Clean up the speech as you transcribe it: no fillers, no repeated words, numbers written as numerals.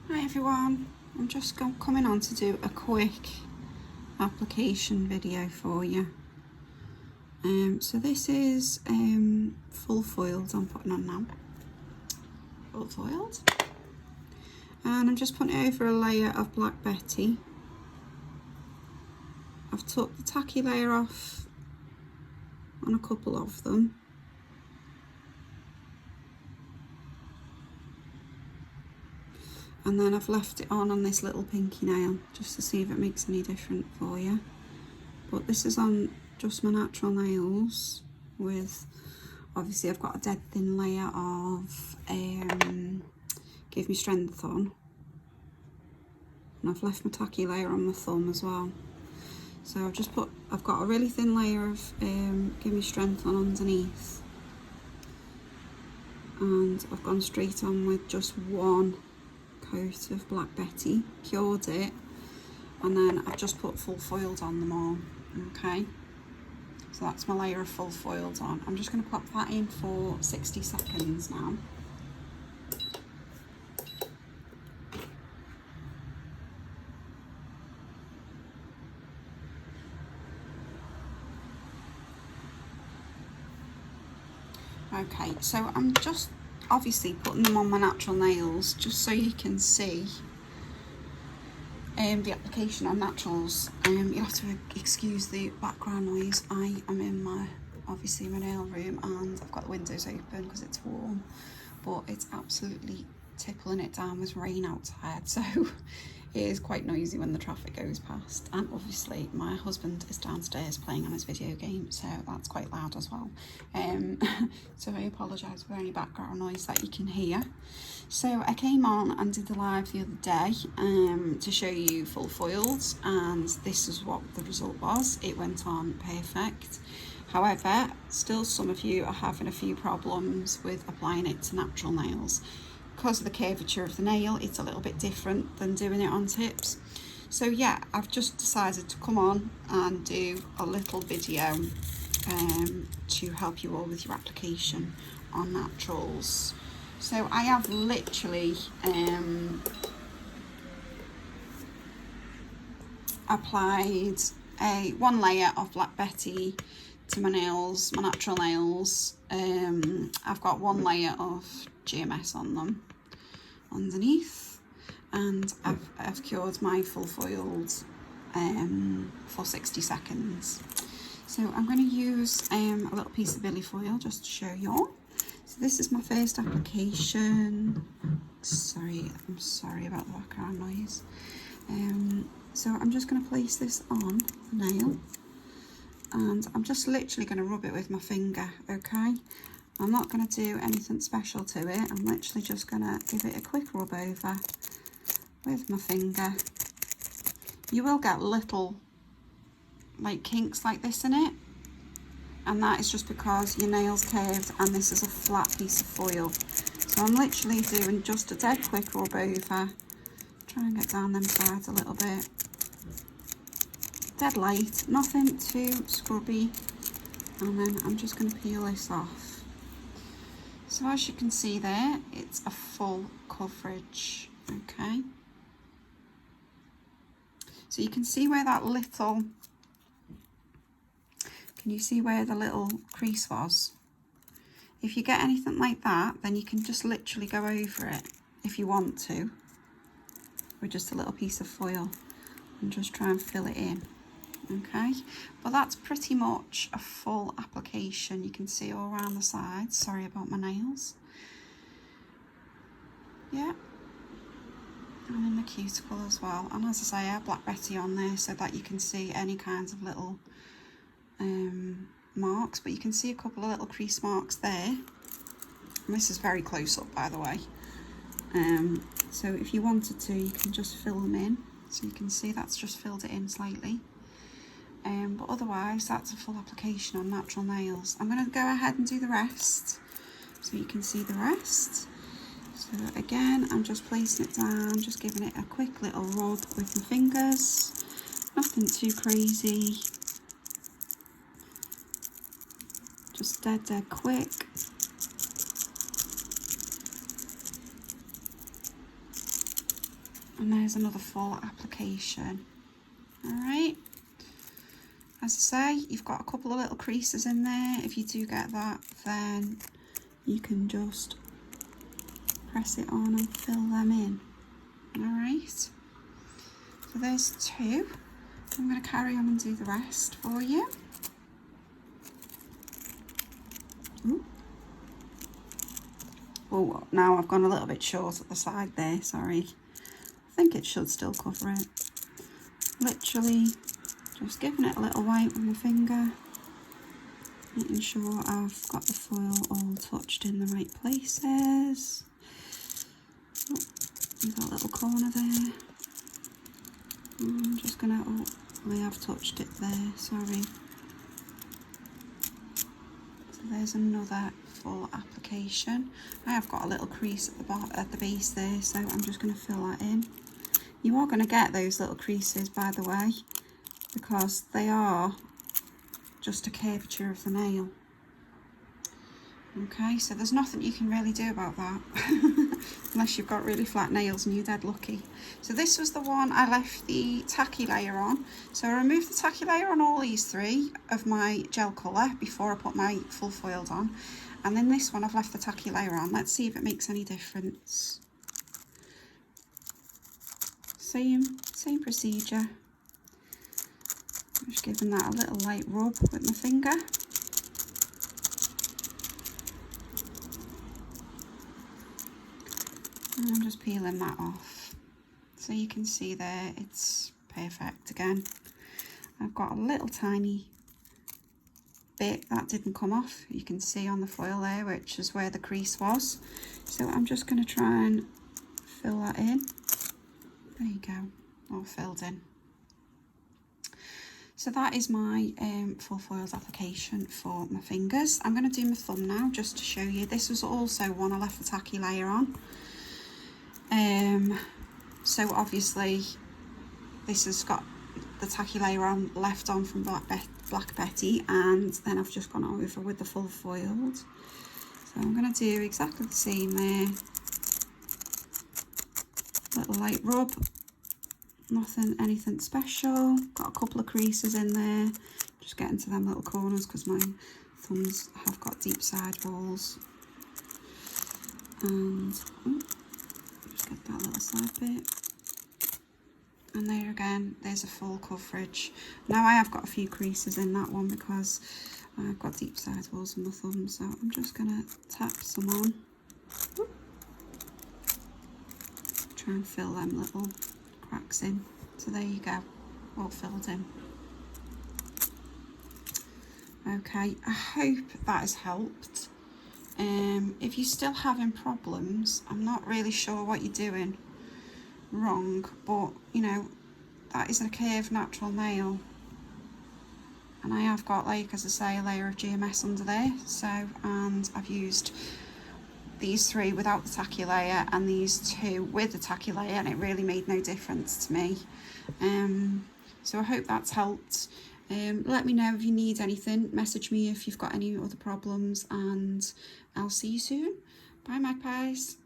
Hi everyone, I'm just coming on to do a quick application video for you. So this is full foiled I'm putting on now. Full foiled. And I'm just putting it over a layer of Black Betty. I've took the tacky layer off on a couple of them. And then I've left it on this little pinky nail just to see if it makes any difference for you. But this is on just my natural nails with, obviously I've got a dead thin layer of Give Me Strength on. And I've left my tacky layer on my thumb as well. So I've got a really thin layer of Give Me Strength on underneath. And I've gone straight on with just one coat of Black Betty, cured it, and then I've just put full foiled on them all. Okay, so that's my layer of full foiled on. I'm just going to pop that in for 60 seconds now. Okay, so I'm just obviously putting them on my natural nails just so you can see the application on naturals. You'll have to excuse the background noise. I am in my nail room and I've got the windows open because it's warm, but it's absolutely tippling it down with rain outside, so it is quite noisy when the traffic goes past. And obviously my husband is downstairs playing on his video game, so that's quite loud as well. So I apologise for any background noise that you can hear. So I came on and did the live the other day to show you full foiled, and this is what the result was. It went on perfect. However, still some of you are having a few problems with applying it to natural nails. Because of the curvature of the nail, it's a little bit different than doing it on tips. So yeah, I've just decided to come on and do a little video to help you all with your application on naturals. So I have literally applied one layer of Black Betty to my nails, my natural nails. I've got one layer of GMS on them underneath, and I've cured my full foiled for 60 seconds. So I'm going to use a little piece of billy foil just to show you all. So this is my first application. I'm sorry about the background noise. So I'm just going to place this on the nail, and I'm just literally going to rub it with my finger, okay? I'm not going to do anything special to it. I'm literally just going to give it a quick rub over with my finger. You will get little like kinks like this in it, and that is just because your nail's curved and this is a flat piece of foil. So I'm literally doing just a dead quick rub over. Try and get down them sides a little bit. Dead light, nothing too scrubby. And then I'm just going to peel this off. So as you can see there, it's a full coverage, okay? So you can see where that little, can you see where the little crease was? If you get anything like that, then you can just literally go over it if you want to, with just a little piece of foil, and just try and fill it in. Okay, but that's pretty much a full application. You can see all around the sides. Sorry about my nails. Yeah, and in the cuticle as well. And as I say, I have Black Betty on there so that you can see any kinds of little marks, but you can see a couple of little crease marks there. And this is very close up, by the way. So if you wanted to, you can just fill them in. So you can see that's just filled it in slightly. But otherwise, that's a full application on natural nails. I'm going to go ahead and do the rest so you can see the rest. So again, I'm just placing it down, just giving it a quick little rub with my fingers. Nothing too crazy. Just dead quick. So And there's another full application. All right. As I say, you've got a couple of little creases in there. If you do get that, then you can just press it on and fill them in. All right. So there's 2. I'm going to carry on and do the rest for you. Ooh. Oh, now I've gone a little bit short at the side there, sorry. I think it should still cover it. Literally just giving it a little wipe with my finger, making sure I've got the foil all touched in the right places. Oh, we've got a little corner there. I'm just gonna, oh, I have touched it there, sorry. So there's another full application. I have got a little crease at the bottom, at the base there, so I'm just going to fill that in. You are going to get those little creases, by the way, because they are just a curvature of the nail. Okay, so there's nothing you can really do about that unless you've got really flat nails and you're dead lucky. So this was the one I left the tacky layer on. So I removed the tacky layer on all these 3 of my gel colour before I put my full foiled on. And then this one I've left the tacky layer on. Let's see if it makes any difference. Same procedure. I'm just giving that a little light rub with my finger. And I'm just peeling that off. So you can see there, it's perfect again. I've got a little tiny bit that didn't come off. You can see on the foil there, which is where the crease was. So I'm just going to try and fill that in. There you go, all filled in. So that is my full foils application for my fingers. I'm going to do my thumb now just to show you. This was also one I left the tacky layer on. So obviously this has got the tacky layer on left on from Black Betty, and then I've just gone over with the full foiled. So I'm going to do exactly the same there. Little light rub, anything special. Got a couple of creases in there, just getting to them little corners because my thumbs have got deep side balls. And just get that little side bit. And there again, there's a full coverage. Now I have got a few creases in that one because I've got deep side balls on my thumb, so I'm just gonna tap some on. Try and fill them little cracks in. So there you go, all filled in. Okay, I hope that has helped. If you're still having problems, I'm not really sure what you're doing wrong, but you know, that is a curved natural nail. And I have got, like, as I say, a layer of GMS under there. So, and I've used these 3 without the tacky layer and these 2 with the tacky layer, and it really made no difference to me. So I hope that's helped. Let me know if you need anything. Message me if you've got any other problems, and I'll see you soon. Bye, magpies.